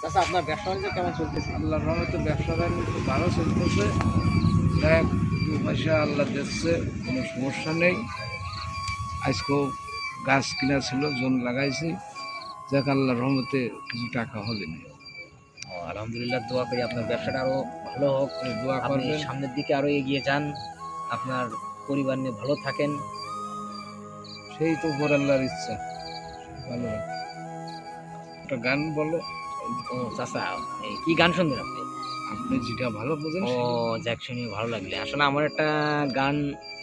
আচ্ছা, আপনার ব্যবসা বাণিজ্য কেমন চলতেছে? আল্লাহর রহমতে ব্যবসা বাণিজ্য খুব ভালো চলতেছে। দেখ, দু পয়সা আল্লাহ দিচ্ছে, কোনো সমস্যা নেই। আজকেও গাছ কিনা ছিল, জোন লাগাইছি। যাক, আল্লাহর রহমতে কিছু টাকা হবে না। আলহামদুলিল্লাহ, দোয়া করি আপনার ব্যবসাটা আরো ভালো হোক, দোয়া আপনি করবেন। সামনের দিকে আরো এগিয়ে যান, আপনার পরিবার নিয়ে ভালো থাকেন। সেই তো উপর আল্লাহর ইচ্ছা। ভালো হয়। একটা গান বলো। ও চাচা, এই কি গান শুনবেন আপনি? আপনি যেটা ভালো বোঝেন ও যাক, শুনে ভালো লাগলে। আসলে আমার একটা গান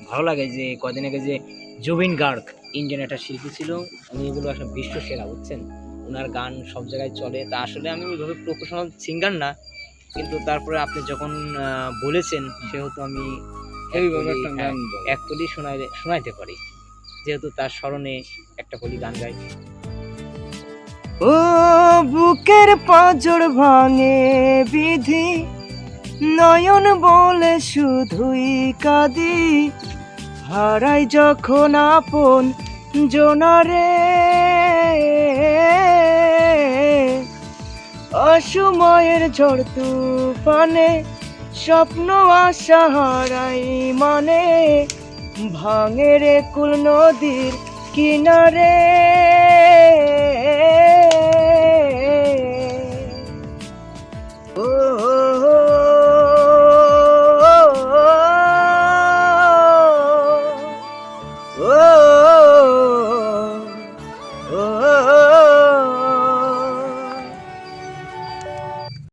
ভালো লাগে, যে কদিন আগে যে জুবিন গার্গ, ইন্ডিয়ান একটা শিল্পী ছিল, উনি এগুলো আসলে বিশ্ব সেরা, বুঝছেন? ওনার গান সব জায়গায় চলে। তা আসলে আমি ওইভাবে প্রফেশনাল সিঙ্গার না, কিন্তু তারপরে আপনি যখন বলেছেন, সেহেতু আমি এইভাবে একটা গান বলো। এক কলি শোনাইতে পারি, যেহেতু তার স্মরণে একটা কলি গান গাই। ও বুকের পাঁজর ভাঙে বিধি, নয়ন বলে শুধুই কাঁদি, হারাই যখন আপন জোনারে, অসময়ের ঝড় তুফানে স্বপ্ন আশা হারাই মানে, ভাঙে রে কুল নদীর কিনারে।